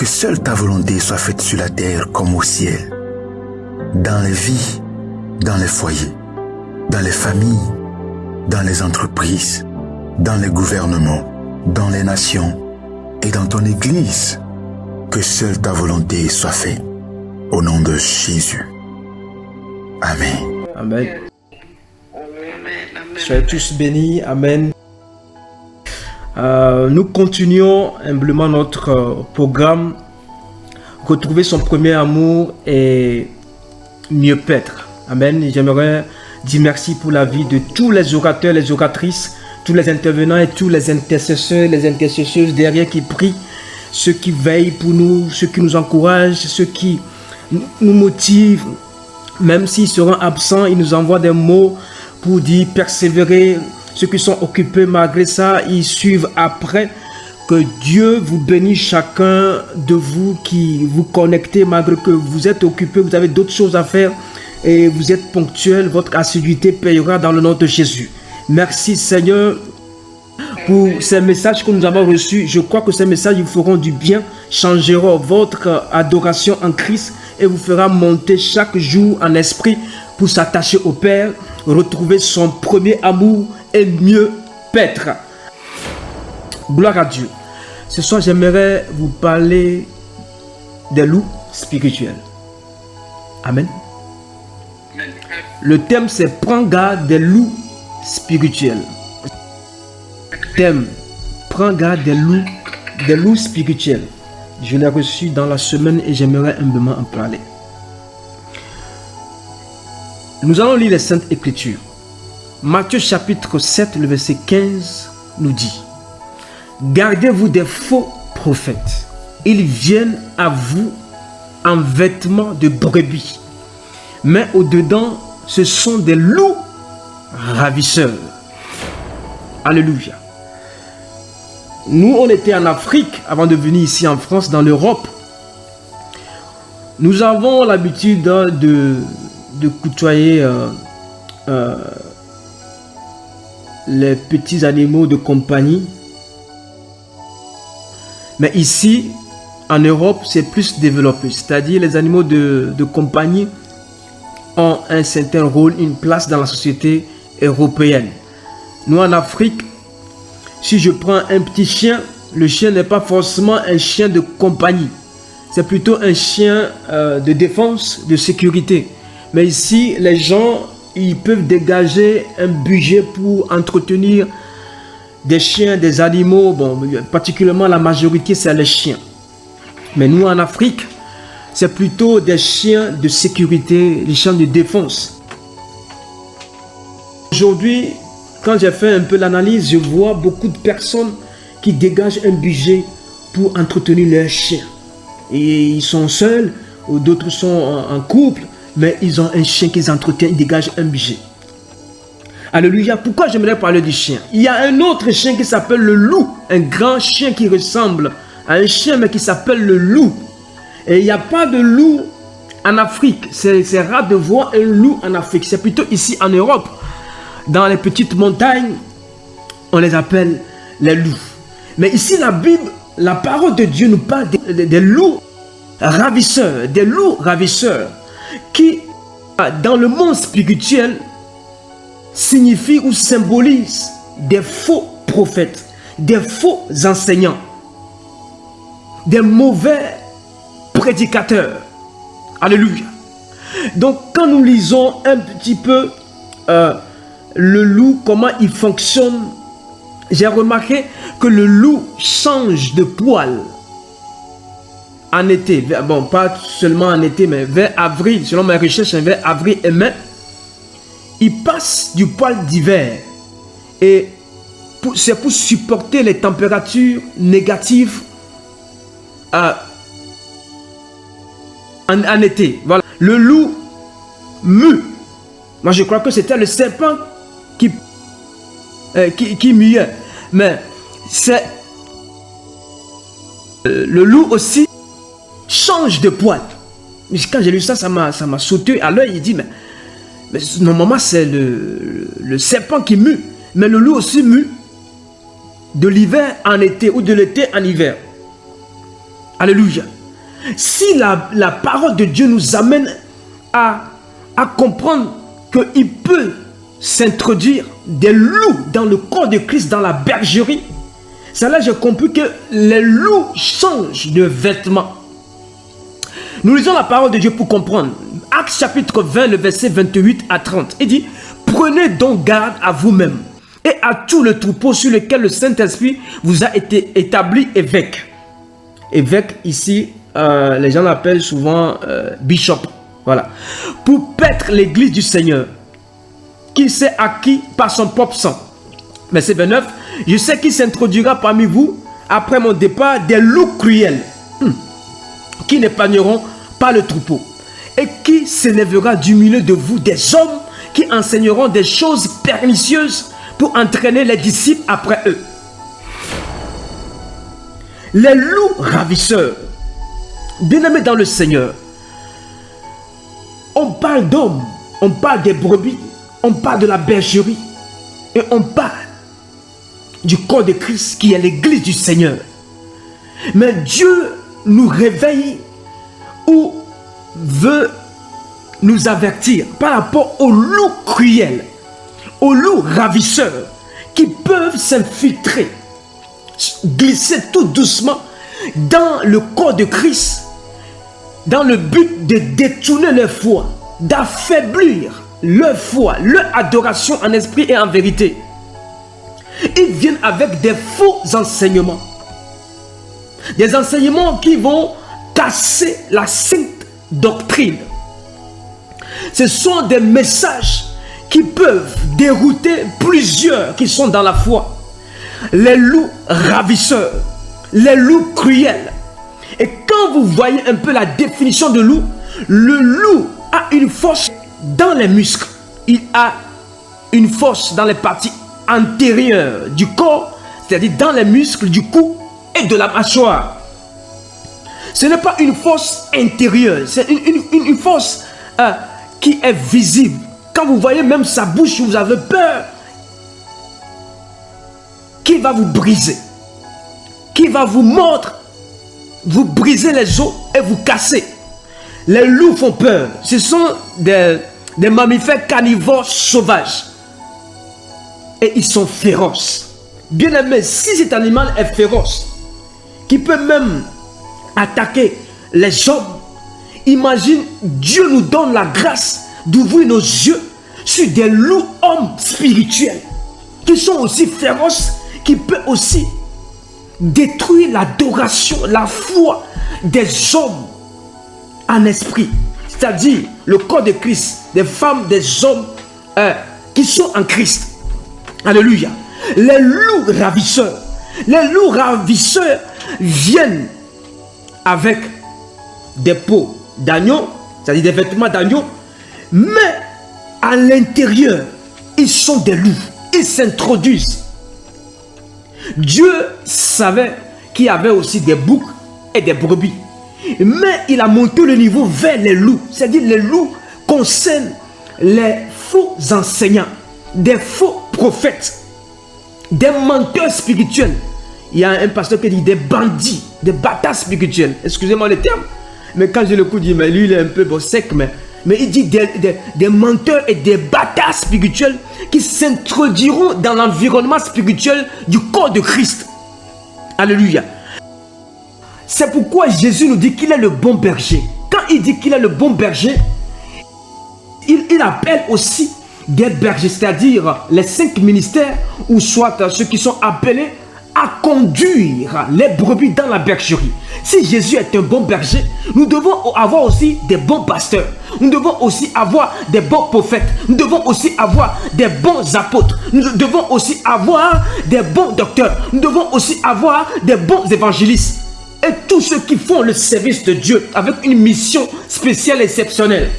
que seule ta volonté soit faite sur la terre comme au ciel, dans les vies, dans les foyers, dans les familles, dans les entreprises, dans les gouvernements, dans les nations et dans ton Église. Que seule ta volonté soit faite. Au nom de Jésus. Amen. Amen. Soyez tous bénis. Amen. Nous continuons humblement notre programme. Retrouver son premier amour et mieux paître. Amen. J'aimerais dire merci pour la vie de tous les orateurs, les oratrices, tous les intervenants et tous les intercesseurs, les intercesseuses derrière qui prient, ceux qui veillent pour nous, ceux qui nous encouragent, ceux qui nous motivent. Même s'ils seront absents, ils nous envoient des mots pour dire persévérer. Ceux qui sont occupés, malgré ça, ils suivent après. Que Dieu vous bénisse chacun de vous qui vous connectez, malgré que vous êtes occupés, vous avez d'autres choses à faire et vous êtes ponctuels. Votre assiduité payera dans le nom de Jésus. Merci Seigneur pour ces messages que nous avons reçus. Je crois que ces messages vous feront du bien, changeront votre adoration en Christ et vous fera monter chaque jour en esprit pour s'attacher au Père, retrouver son premier amour et mieux paître. Gloire à Dieu. Ce soir, j'aimerais vous parler des loups spirituels. Amen. Le thème, c'est prends garde des loups spirituels. Thème, prends garde des loups spirituels. Je l'ai reçu dans la semaine et j'aimerais humblement en parler. Nous allons lire les Saintes Écritures. Matthieu chapitre 7, le verset 15 nous dit: gardez-vous des faux prophètes. Ils viennent à vous en vêtements de brebis, mais au-dedans, ce sont des loups ravisseurs. Alléluia. Nous, on était en Afrique avant de venir ici en France, dans l'Europe. Nous avons l'habitude de côtoyer les petits animaux de compagnie. Mais ici, en Europe, c'est plus développé. C'est-à-dire les animaux de compagnie ont un certain rôle, une place dans la société européenne. Nous, en Afrique, si je prends un petit chien, le chien n'est pas forcément un chien de compagnie. C'est plutôt un chien de défense, de sécurité. Mais ici, les gens, ils peuvent dégager un budget pour entretenir des chiens, des animaux. Bon, particulièrement la majorité, c'est les chiens. Mais nous, en Afrique, c'est plutôt des chiens de sécurité, des chiens de défense. Aujourd'hui, quand j'ai fait un peu l'analyse, je vois beaucoup de personnes qui dégagent un budget pour entretenir leurs chiens. Et ils sont seuls, ou d'autres sont en couple, mais ils ont un chien qu'ils entretiennent, ils dégagent un budget. Alléluia. Pourquoi j'aimerais parler du chien? Il y a un autre chien qui s'appelle le loup, un grand chien qui ressemble à un chien, mais qui s'appelle le loup. Et il n'y a pas de loup en Afrique. C'est rare de voir un loup en Afrique. C'est plutôt ici en Europe. Dans les petites montagnes, on les appelle les loups. Mais ici, la Bible, la parole de Dieu nous parle des loups ravisseurs. Des loups ravisseurs qui, dans le monde spirituel, signifient ou symbolisent des faux prophètes, des faux enseignants, des mauvais prédicateurs. Alléluia. Donc, quand nous lisons un petit peu le loup, comment il fonctionne, j'ai remarqué que le loup change de poil en été. Bon, pas seulement en été, mais vers avril, selon mes recherches, vers avril et mai, il passe du poil d'hiver. Et c'est pour supporter les températures négatives en été. Voilà. Le loup mue. Moi, je crois que c'était le serpent qui muait. Mais c'est le loup aussi change de poil. Quand j'ai lu ça, ça m'a sauté à l'œil. Il dit, mais normalement, c'est le serpent qui mue. Mais le loup aussi mue de l'hiver en été ou de l'été en hiver. Alléluia. Si la parole de Dieu nous amène à comprendre qu'il peut s'introduire des loups dans le corps de Christ, dans la bergerie, c'est là que j'ai compris que les loups changent de vêtements. Nous lisons la parole de Dieu pour comprendre. Actes chapitre 20, le verset 28 à 30. Il dit, prenez donc garde à vous-même et à tout le troupeau sur lequel le Saint-Esprit vous a été établi évêque. Évêque, ici, les gens l'appellent souvent bishop. Voilà. Pour paître l'église du Seigneur, qu'il s'est acquis par son propre sang. Verset 29. Je sais qu'il s'introduira parmi vous, après mon départ, des loups cruels, qui n'épargneront pas le troupeau, et qui s'élèvera du milieu de vous des hommes qui enseigneront des choses pernicieuses pour entraîner les disciples après eux. Les loups ravisseurs, bien-aimés dans le Seigneur, on parle d'hommes, on parle des brebis, on parle de la bergerie, et on parle du corps de Christ qui est l'église du Seigneur. Mais Dieu nous réveille ou veut nous avertir par rapport aux loups cruels, aux loups ravisseurs qui peuvent s'infiltrer, glisser tout doucement dans le corps de Christ, dans le but de détourner leur foi, d'affaiblir leur foi, leur adoration en esprit et en vérité. Ils viennent avec des faux enseignements. Des enseignements qui vont casser la sainte doctrine. Ce sont des messages qui peuvent dérouter plusieurs qui sont dans la foi. Les loups ravisseurs, les loups cruels. Et quand vous voyez un peu la définition de loup, le loup a une force dans les muscles. Il a une force dans les parties antérieures du corps, c'est-à-dire dans les muscles du cou et de la mâchoire. Ce n'est pas une force intérieure, c'est une force qui est visible. Quand vous voyez même sa bouche, vous avez peur qu'il va vous briser, qu'il va vous mordre, vous briser les os et vous casser. Les loups font peur. Ce sont des mammifères carnivores sauvages. Et ils sont féroces. Bien aimé, si cet animal est féroce, qui peut même attaquer les hommes, imagine, Dieu nous donne la grâce d'ouvrir nos yeux sur des loups hommes spirituels, qui sont aussi féroces, qui peuvent aussi détruire l'adoration, la foi des hommes en esprit, c'est-à-dire le corps de Christ, des femmes, des hommes qui sont en Christ. Alléluia. Les loups ravisseurs viennent avec des peaux d'agneau, c'est-à-dire des vêtements d'agneau, mais à l'intérieur, ils sont des loups, ils s'introduisent. Dieu savait qu'il y avait aussi des boucs et des brebis, mais il a monté le niveau vers les loups, c'est-à-dire les loups concernent les faux enseignants, des faux prophètes, des menteurs spirituels. Il y a un pasteur qui dit des bandits, des bâtards spirituels. Excusez-moi le terme, mais quand je l'écoute, mais lui il est un peu sec, mais il dit des menteurs et des bâtards spirituels qui s'introduiront dans l'environnement spirituel du corps de Christ. Alléluia. C'est pourquoi Jésus nous dit qu'il est le bon berger. Quand il dit qu'il est le bon berger, il appelle aussi des bergers, c'est-à-dire les 5 ministères, ou soit ceux qui sont appelés à conduire les brebis dans la bergerie. Si Jésus est un bon berger, nous devons avoir aussi des bons pasteurs. Nous devons aussi avoir des bons prophètes. Nous devons aussi avoir des bons apôtres. Nous devons aussi avoir des bons docteurs. Nous devons aussi avoir des bons évangélistes. Et tous ceux qui font le service de Dieu avec une mission spéciale et exceptionnelle.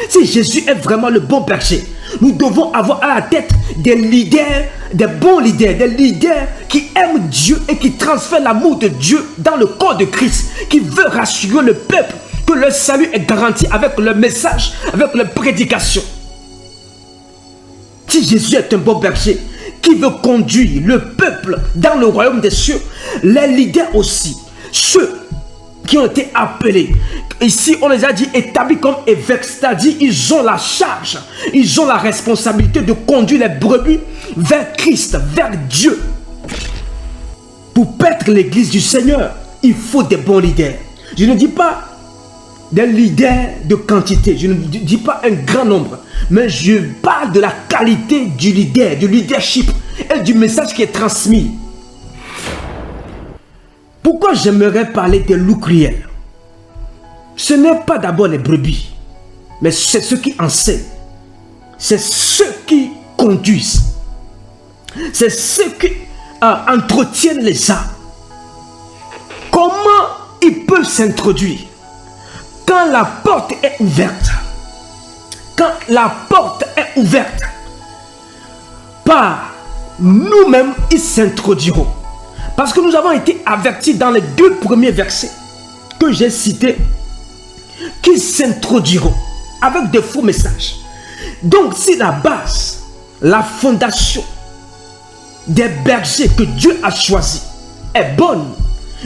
Si Jésus est vraiment le bon berger, nous devons avoir à la tête des leaders, des bons leaders, des leaders qui aiment Dieu et qui transfèrent l'amour de Dieu dans le corps de Christ, qui veut rassurer le peuple que leur salut est garanti avec leur message, avec leur prédication. Si Jésus est un bon berger qui veut conduire le peuple dans le royaume des cieux, les leaders aussi, ceux qui ont été appelés. Ici, on les a dit établis comme évêques, c'est-à-dire ils ont la charge, ils ont la responsabilité de conduire les brebis vers Christ, vers Dieu. Pour paître l'église du Seigneur, il faut des bons leaders. Je ne dis pas des leaders de quantité, je ne dis pas un grand nombre, mais je parle de la qualité du leader, du leadership et du message qui est transmis. Pourquoi j'aimerais parler des loups cruels? Ce n'est pas d'abord les brebis, mais c'est ceux qui enseignent. C'est ceux qui conduisent. C'est ceux qui entretiennent les âmes. Comment ils peuvent s'introduire? Quand la porte est ouverte. Quand la porte est ouverte, par nous-mêmes, ils s'introduiront. Parce que nous avons été avertis dans les 2 premiers versets que j'ai cités, qu'ils s'introduiront avec de faux messages. Donc si la base, la fondation des bergers que Dieu a choisis est bonne,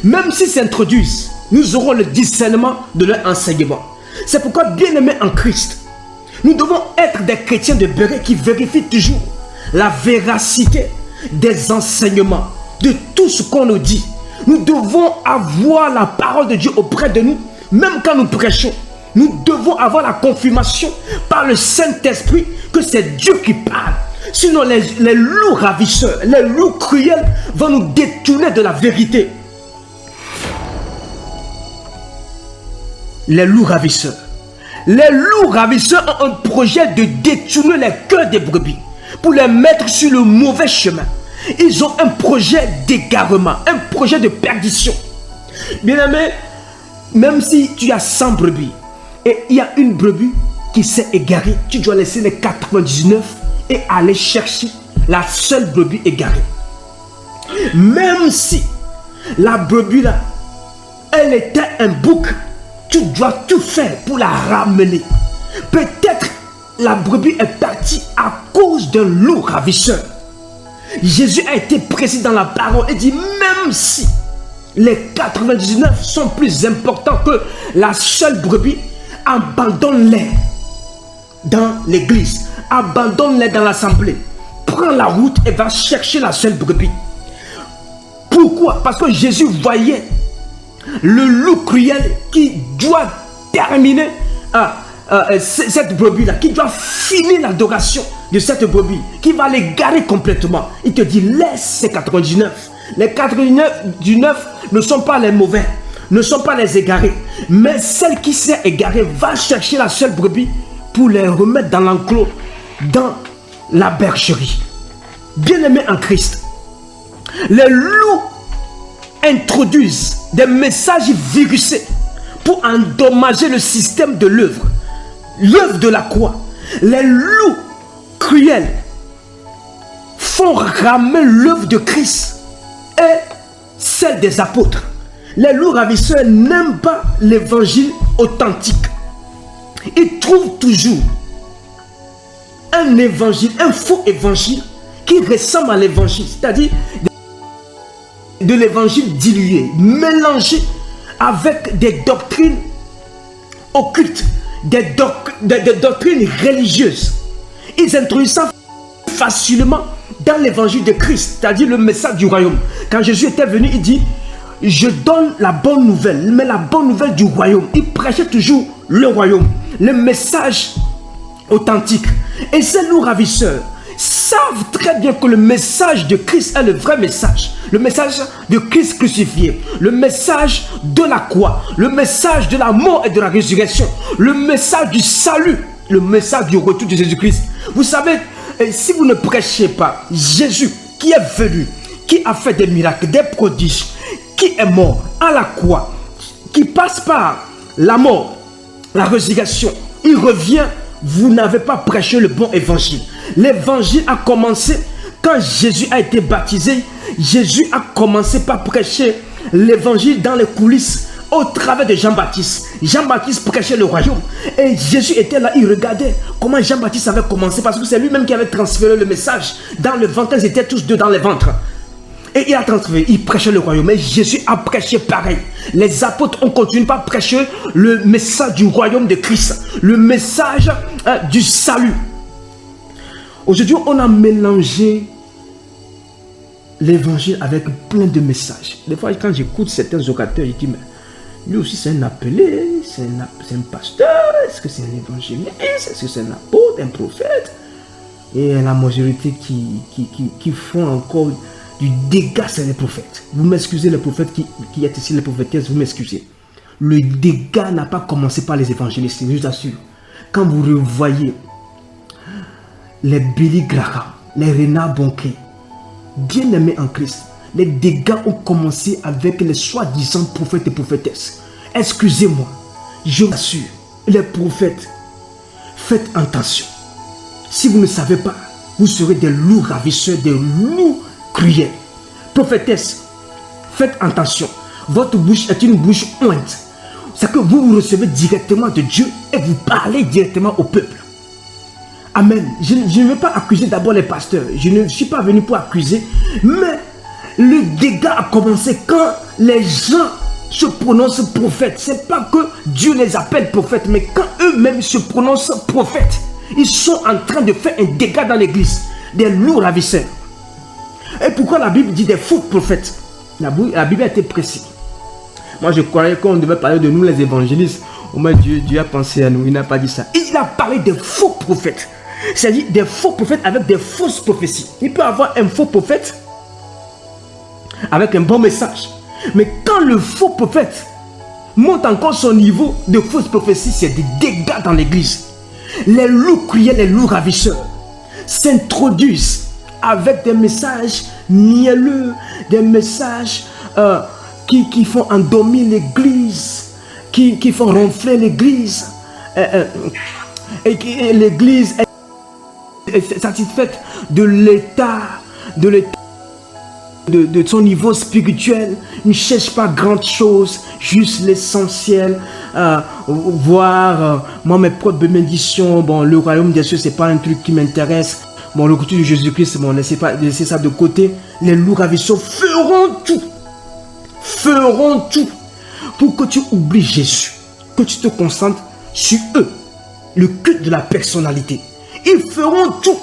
même s'ils s'introduisent, nous aurons le discernement de leur enseignement. C'est pourquoi, bien-aimés en Christ, nous devons être des chrétiens de béret qui vérifient toujours la véracité des enseignements, de tout ce qu'on nous dit. Nous devons avoir la parole de Dieu auprès de nous, même quand nous prêchons. Nous devons avoir la confirmation par le Saint-Esprit que c'est Dieu qui parle. Sinon, les loups ravisseurs, les loups cruels vont nous détourner de la vérité. Les loups ravisseurs. Les loups ravisseurs ont un projet de détourner les cœurs des brebis pour les mettre sur le mauvais chemin. Ils ont un projet d'égarement, un projet de perdition. Bien-aimé, même si tu as 100 brebis et il y a une brebis qui s'est égarée, tu dois laisser les 99 et aller chercher la seule brebis égarée. Même si la brebis là, elle était un bouc, tu dois tout faire pour la ramener. Peut-être la brebis est partie à cause d'un loup ravisseur. Jésus a été précis dans la parole et dit, même si les 99 sont plus importants que la seule brebis, abandonne-les dans l'église, abandonne-les dans l'assemblée, prends la route et va chercher la seule brebis. Pourquoi? Parce que Jésus voyait le loup cruel qui doit terminer cette brebis-là, qui doit finir l'adoration de cette brebis, qui va l'égarer complètement. Il te dit, laisse ces 99. Les 99 ne sont pas les mauvais, ne sont pas les égarés, mais celle qui s'est égarée va chercher la seule brebis pour les remettre dans l'enclos, dans la bergerie. Bien-aimés en Christ, les loups introduisent des messages virusés pour endommager le système de l'œuvre de la croix. Les loups cruels font ramer l'œuvre de Christ et celle des apôtres. Les loups ravisseurs n'aiment pas l'évangile authentique. Ils trouvent toujours un évangile, un faux évangile qui ressemble à l'évangile, c'est-à-dire de l'évangile dilué, mélangé avec des doctrines occultes, des doctrines religieuses. Ils introduisent ça facilement dans l'évangile de Christ, c'est-à-dire le message du royaume. Quand Jésus était venu, il dit, je donne la bonne nouvelle, mais la bonne nouvelle du royaume. Il prêchait toujours le royaume, le message authentique. Et ces loups ravisseurs savent très bien que le message de Christ est le vrai message. Le message de Christ crucifié, le message de la croix, le message de la mort et de la résurrection, le message du salut, le message du retour de Jésus-Christ. Vous savez, si vous ne prêchez pas Jésus qui est venu, qui a fait des miracles, des prodiges, qui est mort à la croix, qui passe par la mort, la résurrection, il revient, vous n'avez pas prêché le bon évangile. L'évangile a commencé quand Jésus a été baptisé. Jésus a commencé par prêcher l'évangile dans les coulisses au travers de Jean-Baptiste. Jean-Baptiste prêchait le royaume et Jésus était là, il regardait comment Jean-Baptiste avait commencé parce que c'est lui-même qui avait transféré le message dans le ventre. Ils étaient tous deux dans les ventres. Et il a transféré, il prêchait le royaume. Mais Jésus a prêché pareil. Les apôtres ont continué à prêcher le message du royaume de Christ. Le message du salut. Aujourd'hui, on a mélangé l'évangile avec plein de messages. Des fois, quand j'écoute certains orateurs, je dis, mais lui aussi c'est un appelé, c'est un pasteur, est-ce que c'est un évangéliste, est-ce que c'est un apôtre, un prophète? Et la majorité qui font encore du dégât, c'est les prophètes. Vous m'excusez, les prophètes qui êtes ici, les prophétesses, vous m'excusez. Le dégât n'a pas commencé par les évangélistes, je vous assure. Quand vous revoyez les Billy Graham, les Renard Bonquet, bien aimés en Christ, les dégâts ont commencé avec les soi-disant prophètes et prophétesses. Excusez-moi, je vous assure, les prophètes, faites attention. Si vous ne savez pas, vous serez des loups ravisseurs, des loups cruels. Prophétesse, faites attention. Votre bouche est une bouche ointe. C'est que vous recevez directement de Dieu et vous parlez directement au peuple. Amen. Je ne veux pas accuser d'abord les pasteurs. Je ne suis pas venu pour accuser. Mais le dégât a commencé quand les gens se prononcent prophètes. Ce n'est pas que Dieu les appelle prophètes, mais quand eux-mêmes se prononcent prophètes, ils sont en train de faire un dégât dans l'église. Des loups ravisseurs. Et pourquoi la Bible dit des faux prophètes? La Bible a été précise. Moi, je croyais qu'on devait parler de nous, les évangélistes. Au moins, Dieu a pensé à nous. Il n'a pas dit ça. Il a parlé des faux prophètes. C'est-à-dire des faux prophètes avec des fausses prophéties. Il peut y avoir un faux prophète avec un bon message. Mais quand le faux prophète monte encore son niveau de fausse prophétie, c'est des dégâts dans l'église. Les loups cruels, les loups ravisseurs s'introduisent avec des messages mielleux, des messages qui font endormir l'église, qui font ronfler l'église. Et l'église est satisfaite de l'état, de son niveau spirituel. Il ne cherche pas grand chose, juste l'essentiel. Voir moi mes propres bénédictions. Bon, le royaume des cieux, c'est pas un truc qui m'intéresse. Bon, le retour de Jésus-Christ, bon, laissez ça de côté. Les loups ravisseurs feront tout pour que tu oublies Jésus, que tu te concentres sur eux, le culte de la personnalité. Ils feront tout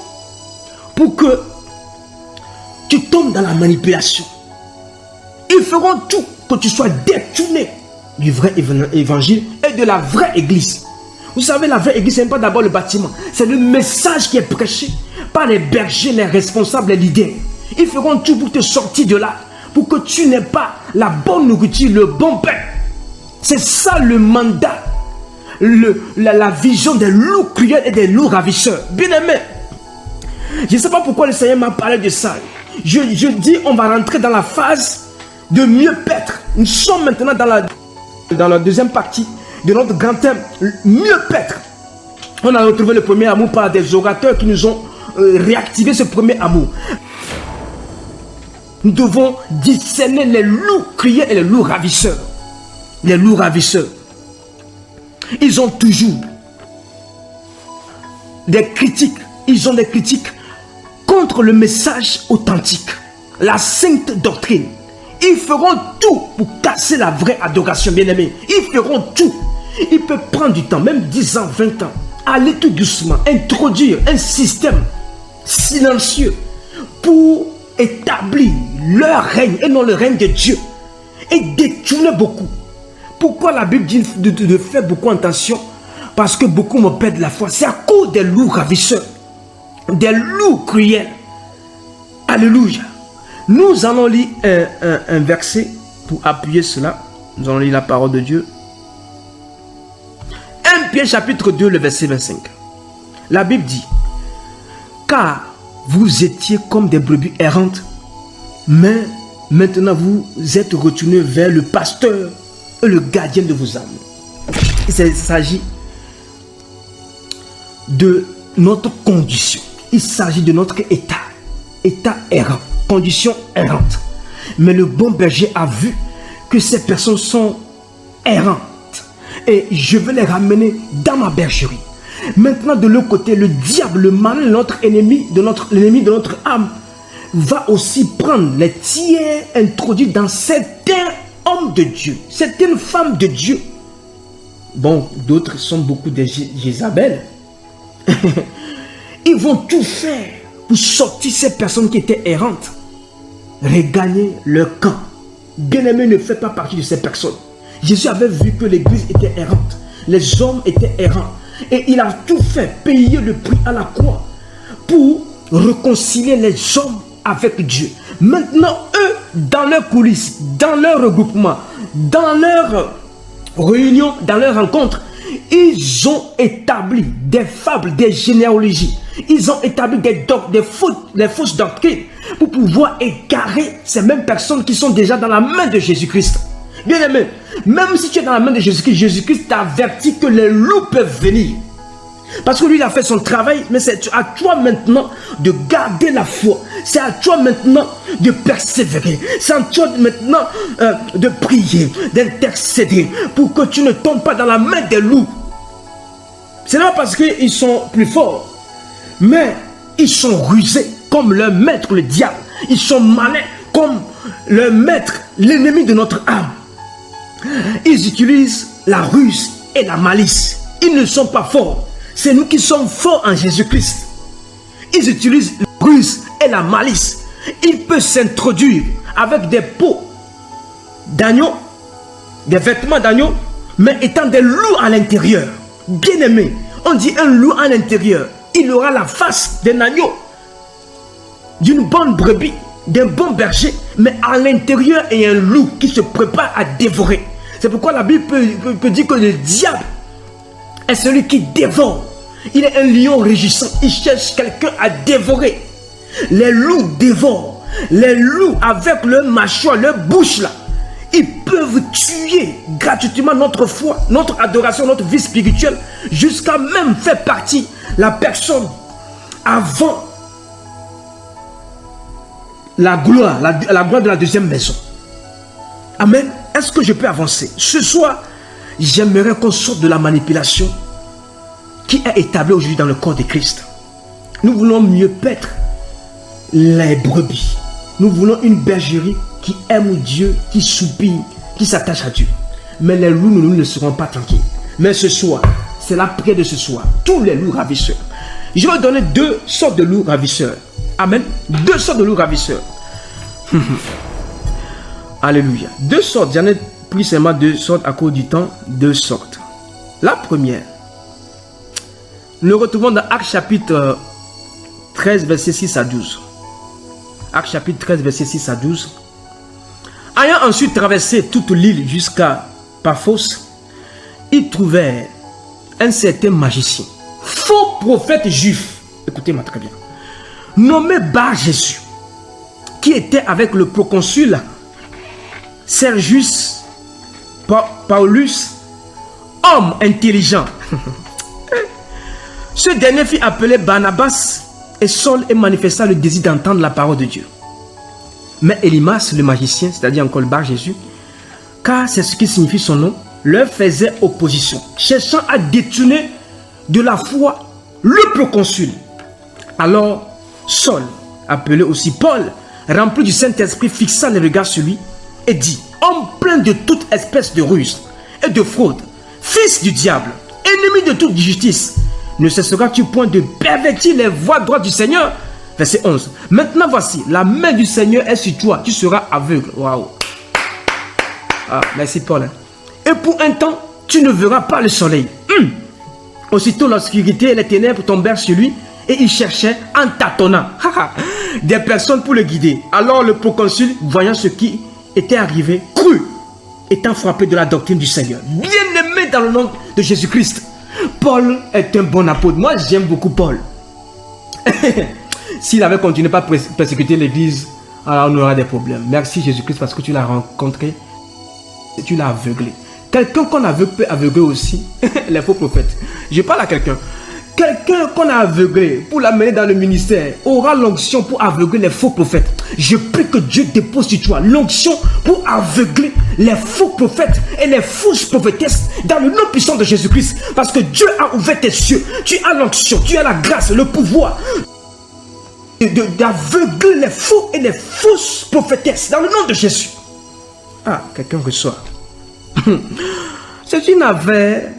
pour que tu tombes dans la manipulation. Ils feront tout que tu sois détourné du vrai évangile et de la vraie église. Vous savez, la vraie église, ce n'est pas d'abord le bâtiment. C'est le message qui est prêché par les bergers, les responsables, les leaders. Ils feront tout pour te sortir de là, pour que tu n'aies pas la bonne nourriture, le bon pain. C'est ça le mandat, la vision des loups cruels et des loups ravisseurs. Bien aimé, je ne sais pas pourquoi le Seigneur m'a parlé de ça. Je dis, on va rentrer dans la phase de mieux paître. Nous sommes maintenant dans la deuxième partie de notre grand thème, mieux paître. On a retrouvé le premier amour par des orateurs qui nous ont réactivé ce premier amour. Nous devons discerner les loups criés et les loups ravisseurs. Les loups ravisseurs. Ils ont toujours des critiques. Ils ont des critiques contre le message authentique, la sainte doctrine. Ils feront tout pour casser la vraie adoration, bien-aimés. Ils feront tout. Ils peuvent prendre du temps, même 10 ans, 20 ans, aller tout doucement, introduire un système silencieux pour établir leur règne et non le règne de Dieu et détourner beaucoup. Pourquoi la Bible dit de faire beaucoup attention? Parce que beaucoup me perdent la foi. C'est à cause des loups ravisseurs, des loups cruels. Alléluia. Nous allons lire un verset pour appuyer cela. Nous allons lire la parole de Dieu. 1 Pierre chapitre 2, le verset 25. La Bible dit: car vous étiez comme des brebis errantes, mais maintenant vous êtes retournés vers le pasteur et le gardien de vos âmes. Il s'agit de notre condition. Il s'agit de notre état errant, condition errante. Mais le bon berger a vu que ces personnes sont errantes et je vais les ramener dans ma bergerie. Maintenant, de l'autre côté, le diable, le mal, notre ennemi, l'ennemi de notre âme, va aussi prendre les tiers introduits dans certains hommes de Dieu, certaines femmes de Dieu. Bon, d'autres sont beaucoup de Jézabel. Ils vont tout faire pour sortir ces personnes qui étaient errantes, regagner leur camp. Bien-aimé, ne fait pas partie de ces personnes. Jésus avait vu que l'église était errante, les hommes étaient errants, et il a tout fait, payer le prix à la croix pour réconcilier les hommes avec Dieu. Maintenant, eux, dans leurs coulisses, dans leur regroupement, dans leur réunion, dans leur rencontre, ils ont établi des fables, des généalogies. Ils ont établi des fausses doctrines pour pouvoir égarer ces mêmes personnes qui sont déjà dans la main de Jésus-Christ. Bien aimé, même si tu es dans la main de Jésus-Christ, Jésus-Christ t'avertit que les loups peuvent venir. Parce que lui, il a fait son travail, mais c'est à toi maintenant de garder la foi. C'est à toi maintenant de persévérer. C'est à toi maintenant de prier, d'intercéder pour que tu ne tombes pas dans la main des loups. C'est pas parce qu'ils sont plus forts, mais ils sont rusés comme leur maître, le diable. Ils sont malins comme leur maître, l'ennemi de notre âme. Ils utilisent la ruse et la malice. Ils ne sont pas forts. C'est nous qui sommes forts en Jésus-Christ. Ils utilisent la ruse et la malice. Ils peuvent s'introduire avec des peaux d'agneau, des vêtements d'agneau, mais étant des loups à l'intérieur. Bien aimé, on dit un loup à l'intérieur. Il aura la face d'un agneau, d'une bonne brebis, d'un bon berger, mais à l'intérieur il y a un loup qui se prépare à dévorer. C'est pourquoi la Bible peut dire que le diable est celui qui dévore. Il est un lion rugissant. Il cherche quelqu'un à dévorer. Les loups dévorent. Les loups avec leur mâchoire, leur bouche là, ils peuvent tuer gratuitement notre foi, notre adoration, notre vie spirituelle, jusqu'à même faire partie la personne avant la gloire, la gloire de la deuxième maison. Amen. Est-ce que je peux avancer? Ce soir, j'aimerais qu'on sorte de la manipulation qui est établie aujourd'hui dans le corps de Christ. Nous voulons mieux paître les brebis. Nous voulons une bergerie qui aime Dieu, qui soupire, qui s'attache à Dieu. Mais les loups, nous ne serons pas tranquilles. Mais ce soir, c'est la prière de ce soir. Tous les loups ravisseurs. Je vais donner deux sortes de loups ravisseurs. Amen. Deux sortes de loups ravisseurs. Alléluia. Deux sortes. J'en ai pris seulement deux sortes à cause du temps. Deux sortes. La première. Nous retrouvons dans Actes chapitre 13, verset 6 à 12. Actes chapitre 13, verset 6 à 12. Ayant ensuite traversé toute l'île jusqu'à Paphos, ils trouvèrent un certain magicien, faux prophète juif, écoutez-moi très bien, nommé Bar-Jésus, qui était avec le proconsul Sergius Paulus, homme intelligent. Ce dernier fut appelé Barnabas et Saul et manifesta le désir d'entendre la parole de Dieu. Mais Élymas, le magicien, c'est-à-dire encore le Bar-Jésus, car c'est ce qui signifie son nom, leur faisait opposition, cherchant à détourner de la foi le proconsul. Alors Saul, appelé aussi Paul, rempli du Saint-Esprit, fixa les regards sur lui et dit: homme plein de toute espèce de ruse et de fraude, fils du diable, ennemi de toute justice, ne cesseras-tu point de pervertir les voies droites du Seigneur? Verset 11. Maintenant voici, la main du Seigneur est sur toi, tu seras aveugle. Waouh. Ah, merci Paul. Et pour un temps, tu ne verras pas le soleil. Aussitôt l'obscurité et les ténèbres tombèrent sur lui et il cherchait en tâtonnant des personnes pour le guider. Alors le proconsul, voyant ce qui était arrivé, crut, étant frappé de la doctrine du Seigneur. Bien-aimé dans le nom de Jésus-Christ, Paul est un bon apôtre. Moi, j'aime beaucoup Paul. S'il avait continué à persécuter l'église, alors on aura des problèmes. Merci Jésus-Christ parce que tu l'as rencontré et tu l'as aveuglé. Quelqu'un qu'on aveugle peut aveugler aussi les faux prophètes. Je parle à quelqu'un. Quelqu'un qu'on a aveuglé pour l'amener dans le ministère aura l'onction pour aveugler les faux prophètes. Je prie que Dieu dépose sur toi l'onction pour aveugler les faux prophètes et les fausses prophétesses dans le nom puissant de Jésus-Christ. Parce que Dieu a ouvert tes yeux. Tu as l'onction, tu as la grâce, le pouvoir d'aveugler les faux et les fausses prophétesses dans le nom de Jésus. Ah, quelqu'un reçoit. C'est une affaire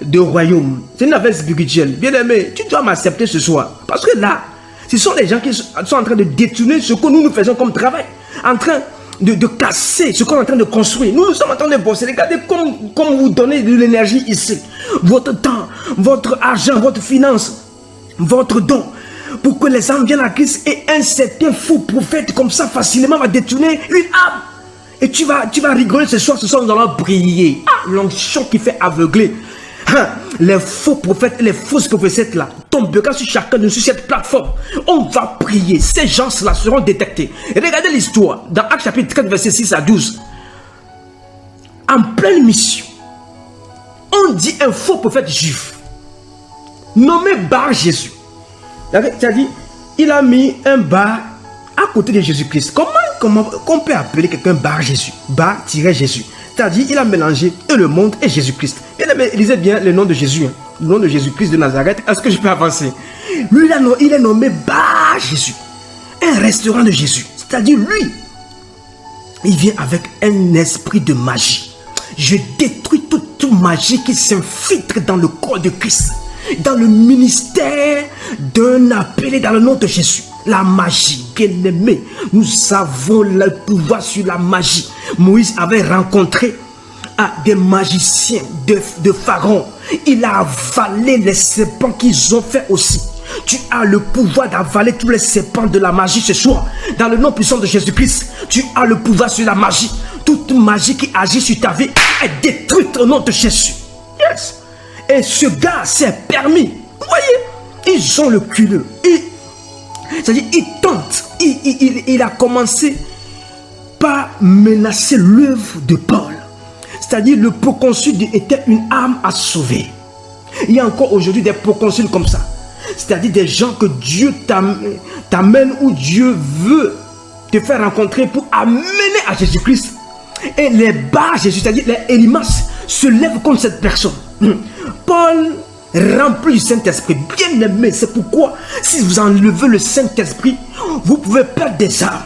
de royaume. C'est une affaire spirituelle. Bien aimé, tu dois m'accepter ce soir. Parce que là, ce sont les gens qui sont en train de détourner ce que nous faisons comme travail. En train de casser ce qu'on est en train de construire. Nous sommes en train de bosser. Regardez comme vous donnez de l'énergie ici. Votre temps, votre argent, votre finance, votre don. Pour que les âmes viennent à Christ et un certain faux prophète comme ça facilement va détourner une âme. Et tu vas rigoler ce soir nous allons prier. Ah, l'onction qui fait aveugler. Les faux prophètes et les fausses prophétesses là tomberont sur chacun de sur cette plateforme. On va prier. Ces gens-là seront détectés. Et regardez l'histoire dans Actes chapitre 13 verset 6 à 12. En pleine mission, on dit un faux prophète juif nommé Bar Jésus. C'est-à-dire, il a mis un bar à côté de Jésus-Christ. Comment on peut appeler quelqu'un Bar Jésus? Bar-Jésus. C'est-à-dire, il a mélangé et le monde et Jésus-Christ. Lisez bien le nom de Jésus. Le nom de Jésus-Christ de Nazareth. Est-ce que je peux avancer? Lui, il est nommé Bar Jésus. Un restaurant de Jésus. C'est-à-dire, lui, il vient avec un esprit de magie. Je détruis toute magie qui s'infiltre dans le corps de Christ. Dans le ministère d'un appelé dans le nom de Jésus. La magie, bien aimé, nous avons le pouvoir sur la magie. Moïse avait rencontré des magiciens de Pharaon. Il a avalé les serpents qu'ils ont fait aussi. Tu as le pouvoir d'avaler tous les serpents de la magie ce soir. Dans le nom puissant de Jésus-Christ, tu as le pouvoir sur la magie. Toute magie qui agit sur ta vie est détruite au nom de Jésus. Yes. Et ce gars s'est permis. Vous voyez, ils ont le culot. C'est-à-dire, il tente. Il a commencé par menacer l'œuvre de Paul. C'est-à-dire, le proconsul était une âme à sauver. Il y a encore aujourd'hui des proconsuls comme ça. C'est-à-dire des gens que Dieu t'amène où Dieu veut te faire rencontrer pour amener à Jésus-Christ. Et les Bar Jésus, c'est-à-dire les Élimas, se lèvent contre cette personne. Paul, rempli du Saint-Esprit, bien aimé, c'est pourquoi si vous enlevez le Saint-Esprit, vous pouvez perdre des âmes.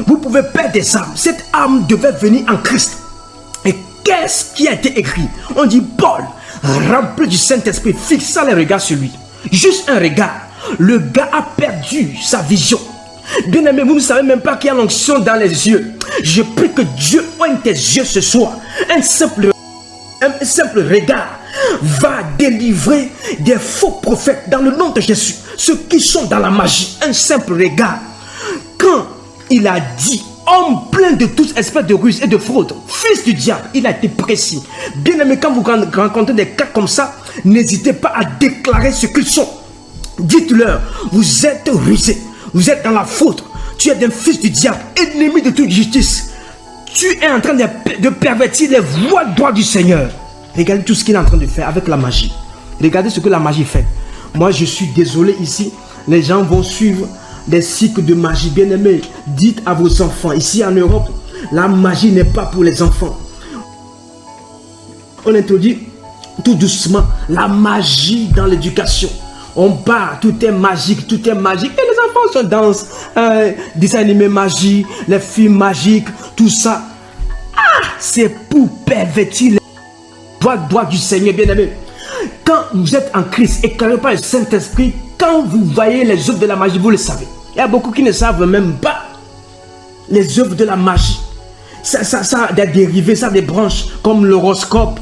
Vous pouvez perdre des âmes. Cette âme devait venir en Christ. Et qu'est-ce qui a été écrit? On dit Paul, rempli du Saint-Esprit, fixant les regards sur lui. Juste un regard. Le gars a perdu sa vision. Bien aimé, vous ne savez même pas qu'il y a l'onction dans les yeux. Je prie que Dieu oigne tes yeux ce soir. Un simple regard va délivrer des faux prophètes dans le nom de Jésus. Ceux qui sont dans la magie. Un simple regard. Quand il a dit, homme plein de toute espèce de ruse et de fraude, fils du diable, il a été précis. Bien aimé, quand vous rencontrez des cas comme ça, n'hésitez pas à déclarer ce qu'ils sont. Dites-leur, vous êtes rusé, vous êtes dans la faute, tu es un fils du diable, ennemi de toute justice. Tu es en train de pervertir les voies droites du Seigneur. Regardez tout ce qu'il est en train de faire avec la magie. Regardez ce que la magie fait. Moi, je suis désolé ici. Les gens vont suivre des cycles de magie. Bien aimés, dites à vos enfants, ici en Europe, la magie n'est pas pour les enfants. On introduit tout doucement la magie dans l'éducation. On part, tout est magique, tout est magique. Et les enfants sont dans des animés magiques, les films magiques, tout ça. Ah, c'est pour pervertir les voies droites du Seigneur, bien aimé. Quand vous êtes en Christ, éclairé par le Saint-Esprit, quand vous voyez les œuvres de la magie, vous le savez. Il y a beaucoup qui ne savent même pas les œuvres de la magie. Ça a des dérivés, ça a des branches comme l'horoscope,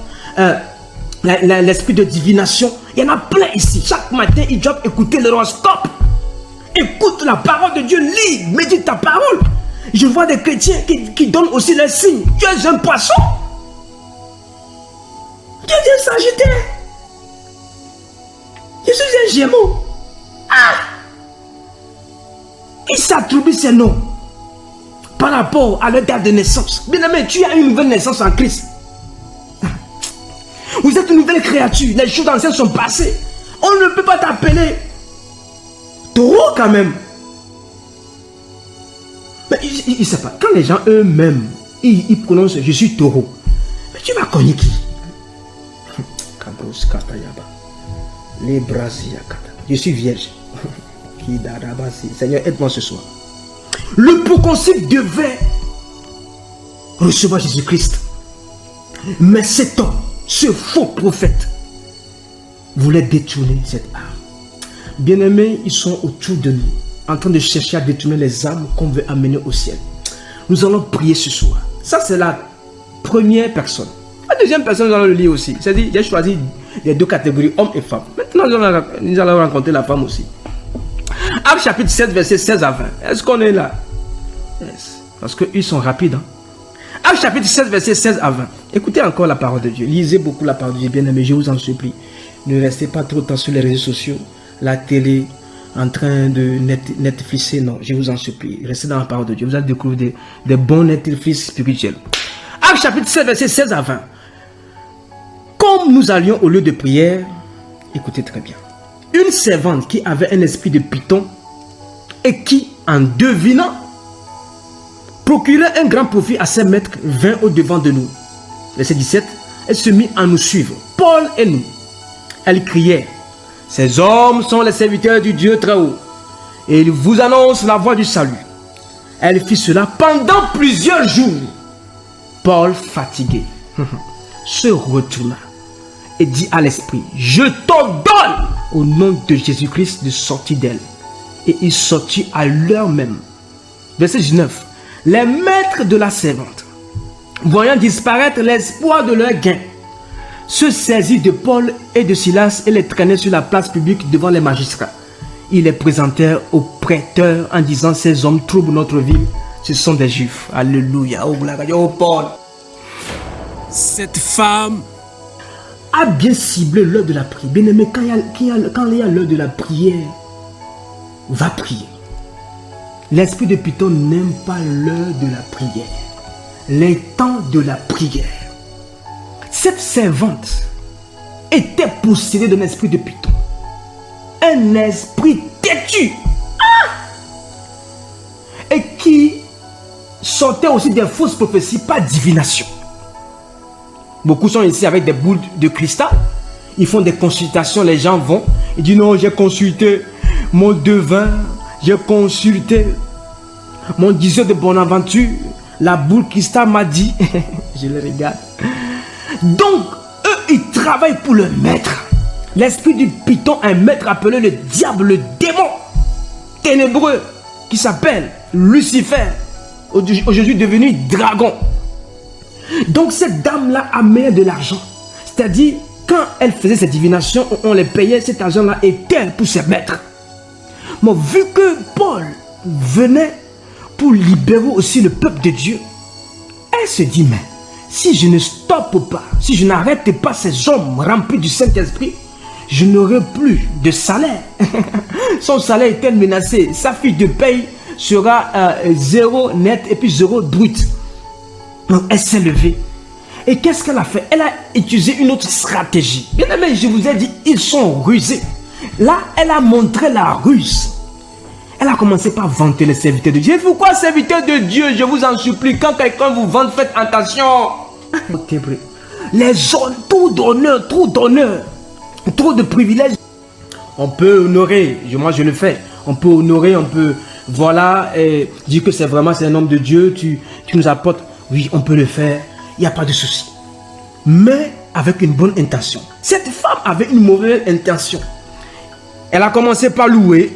l'esprit de divination. Il y en a plein ici. Chaque matin, ils doivent écouter l'horoscope. Écoute la parole de Dieu, lis, médite ta parole. Je vois des chrétiens qui donnent aussi les signes. Tu es un poisson. Tu es un sagittaire. Je suis un gémeaux. Ah! Ils s'attribuent ces noms par rapport à leur date de naissance. Bien aimé, tu as une nouvelle naissance en Christ. Vous êtes une nouvelle créature. Les choses anciennes sont passées. On ne peut pas t'appeler taureau quand même. Mais il ne sait pas. Quand les gens eux-mêmes, ils prononcent je suis taureau. Mais tu vas cogner qui? Je suis vierge. Seigneur, aide-moi ce soir. Le proconsul devait recevoir Jésus-Christ. Mais cet homme, ce faux prophète, voulait détourner cette âme. Bien-aimés, ils sont autour de nous, en train de chercher à détourner les âmes qu'on veut amener au ciel. Nous allons prier ce soir. Ça, c'est la première personne. La deuxième personne, nous allons le lire aussi. C'est-à-dire, j'ai choisi les deux catégories, hommes et femmes. Maintenant, nous allons rencontrer la femme aussi. Actes chapitre 7, verset 16 à 20. Est-ce qu'on est là? Yes. Parce qu'ils sont rapides. Hein? Actes chapitre 7, verset 16 à 20. Écoutez encore la parole de Dieu. Lisez beaucoup la parole de Dieu, bien-aimés, je vous en supplie. Ne restez pas trop de temps sur les réseaux sociaux, la télé, en train de Netflixer. Non, je vous en supplie. Restez dans la parole de Dieu. Vous allez découvrir des bons Netflix spirituels. Actes chapitre 7, verset 16 à 20. Comme nous allions au lieu de prière, écoutez très bien. Une servante qui avait un esprit de python et qui, en devinant, procurait un grand profit à ses maîtres, vint au devant de nous. Verset 17. Elle se mit à nous suivre, Paul et nous. Elle criait, ces hommes sont les serviteurs du Dieu très haut et ils vous annoncent la voie du salut. Elle fit cela pendant plusieurs jours. Paul, fatigué, se retourna et dit à l'esprit, je t'ordonne au nom de Jésus-Christ de sortir d'elle. Et il sortit à l'heure même. Verset 19. Les maîtres de la servante, voyant disparaître l'espoir de leur gain, se saisirent de Paul et de Silas et les traînaient sur la place publique devant les magistrats. Ils les présentèrent aux prêteurs en disant, ces hommes troublent notre ville, ce sont des juifs. Alléluia. Oh Paul. Cette femme a bien ciblé l'heure de la prière. Bien aimé, quand il y a l'heure de la prière, va prier. L'esprit de Python n'aime pas l'heure de la prière. Les temps de la prière. Cette servante était possédée d'un esprit de Python. Un esprit têtu. Et qui sortait aussi des fausses prophéties par divination. Beaucoup sont ici avec des boules de cristal. Ils font des consultations, les gens vont. Ils disent non, j'ai consulté mon devin, j'ai consulté mon diseur de Bonaventure. La boule cristal m'a dit, je le regarde. Donc, eux, ils travaillent pour le maître. L'esprit du Python, un maître appelé le diable, le démon ténébreux, qui s'appelle Lucifer, aujourd'hui devenu dragon. Donc cette dame-là amenait de l'argent. C'est-à-dire, quand elle faisait ses divinations, on les payait, cet argent-là était pour ses maîtres. Mais vu que Paul venait pour libérer aussi le peuple de Dieu, elle se dit, mais si je ne stoppe pas, si je n'arrête pas ces hommes remplis du Saint-Esprit, je n'aurai plus de salaire. Son salaire était menacé. Sa fiche de paye sera 0 net et puis 0 brut. Donc elle s'est levée. Et qu'est-ce qu'elle a fait? Elle a utilisé une autre stratégie. Bien aimé, je vous ai dit, ils sont rusés. Là, elle a montré la ruse. Elle a commencé par vanter les serviteurs de Dieu. Pourquoi serviteurs de Dieu? Je vous en supplie, quand quelqu'un vous vante, faites attention. Les hommes, trop d'honneur, trop de privilèges. On peut honorer, moi je le fais. On peut honorer, on peut, voilà, et dire que c'est vraiment un homme de Dieu, tu nous apportes. Oui, on peut le faire, il n'y a pas de souci. Mais avec une bonne intention. Cette femme avait une mauvaise intention. Elle a commencé par louer.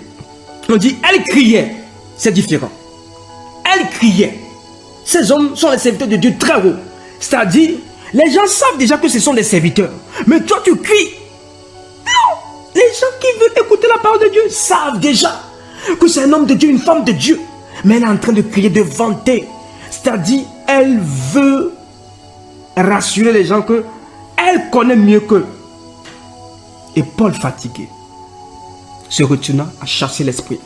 On dit, elle criait. C'est différent. Elle criait. Ces hommes sont les serviteurs de Dieu très haut. C'est-à-dire, les gens savent déjà que ce sont des serviteurs. Mais toi, tu cries. Non. Les gens qui veulent écouter la parole de Dieu savent déjà que c'est un homme de Dieu, une femme de Dieu. Mais elle est en train de crier, de vanter. C'est-à-dire, elle veut rassurer les gens que elle connaît mieux qu'eux. Et Paul, fatigué, se retourna à chasser l'esprit.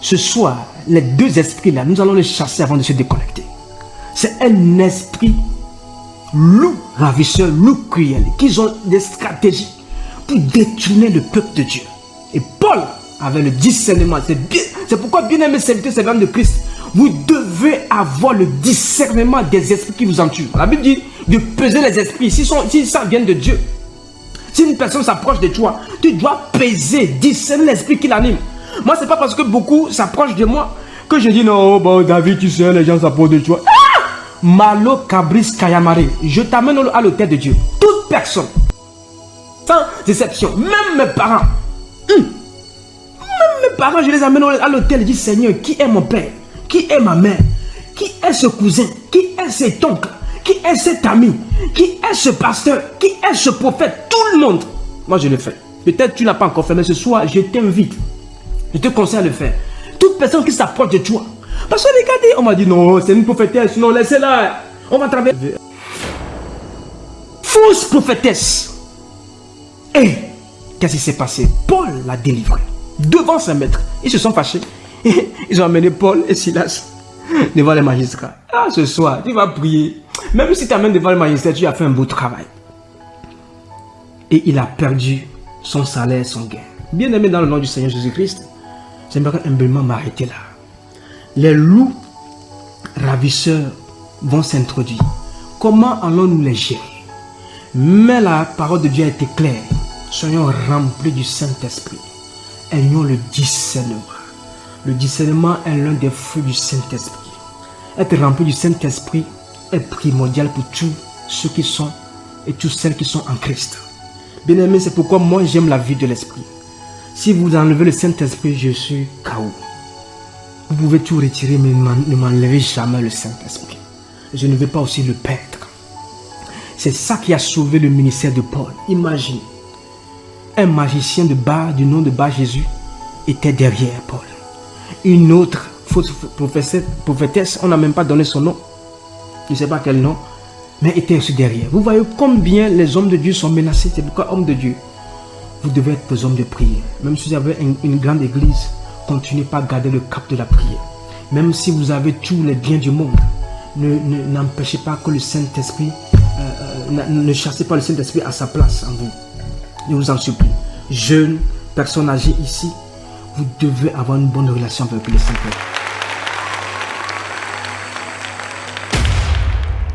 Ce soir, les deux esprits-là, nous allons les chasser avant de se déconnecter. C'est un esprit loup ravisseur, loup cruel, qui ont des stratégies pour détourner le peuple de Dieu. Et Paul avait le discernement. C'est pourquoi, bien aimé serviteur, servant de Christ, vous devez avoir le discernement des esprits qui vous entourent. La Bible dit de peser les esprits. Si ça vient de Dieu, si une personne s'approche de toi, tu dois peser, discerner l'esprit qui l'anime. Moi, c'est pas parce que beaucoup s'approchent de moi que je dis non, bon, David, tu sais, les gens s'approchent de toi. Ah! Malo Cabris Kayamare, je t'amène à l'autel de Dieu. Toute personne, sans déception, même mes parents. Même mes parents, je les amène à l'autel et dis Seigneur, qui est mon père? Qui est ma mère? Qui est ce cousin? Qui est cet oncle? Qui est cet ami? Qui est ce pasteur? Qui est ce prophète? Tout le monde. Moi, je le fais. Peut-être tu n'as pas encore fait, mais ce soir, je t'invite. Je te conseille de le faire. Toute personne qui s'approche de toi. Parce que regardez, on m'a dit non, c'est une prophétesse. Non, laissez-la. On va travailler. Fausse prophétesse. Et qu'est-ce qui s'est passé? Paul l'a délivré. Devant ses maîtres. Ils se sont fâchés. Ils ont amené Paul et Silas devant les magistrats. Ah, ce soir, tu vas prier. Même si tu amènes devant les magistrats, tu as fait un beau travail. Et il a perdu son salaire, son gain. Bien aimé dans le nom du Seigneur Jésus-Christ, j'aimerais humblement m'arrêter là. Les loups ravisseurs vont s'introduire. Comment allons-nous les gérer? Mais la parole de Dieu a été claire. Soyons remplis du Saint-Esprit. Ayons le discernement. Le discernement est l'un des fruits du Saint-Esprit. Être rempli du Saint-Esprit est primordial pour tous ceux qui sont et toutes celles qui sont en Christ. Bien aimé, c'est pourquoi moi j'aime la vie de l'Esprit. Si vous enlevez le Saint-Esprit, je suis KO. Vous pouvez tout retirer, mais ne m'enlevez jamais le Saint-Esprit. Je ne vais pas aussi le perdre. C'est ça qui a sauvé le ministère de Paul. Imagine, un magicien de Bar, du nom de Bar Jésus, était derrière Paul. Une autre fausse prophétesse, on n'a même pas donné son nom. Je ne sais pas quel nom, mais était aussi derrière. Vous voyez combien les hommes de Dieu sont menacés. C'est pourquoi, hommes de Dieu, vous devez être des hommes de prière. Même si vous avez une grande église, continuez pas à garder le cap de la prière. Même si vous avez tous les biens du monde, n'empêchez pas que le Saint-Esprit, ne chassez pas le Saint-Esprit à sa place en vous. Je vous en supplie. Jeunes, personnes âgées ici, vous devez avoir une bonne relation avec le Saint-Esprit.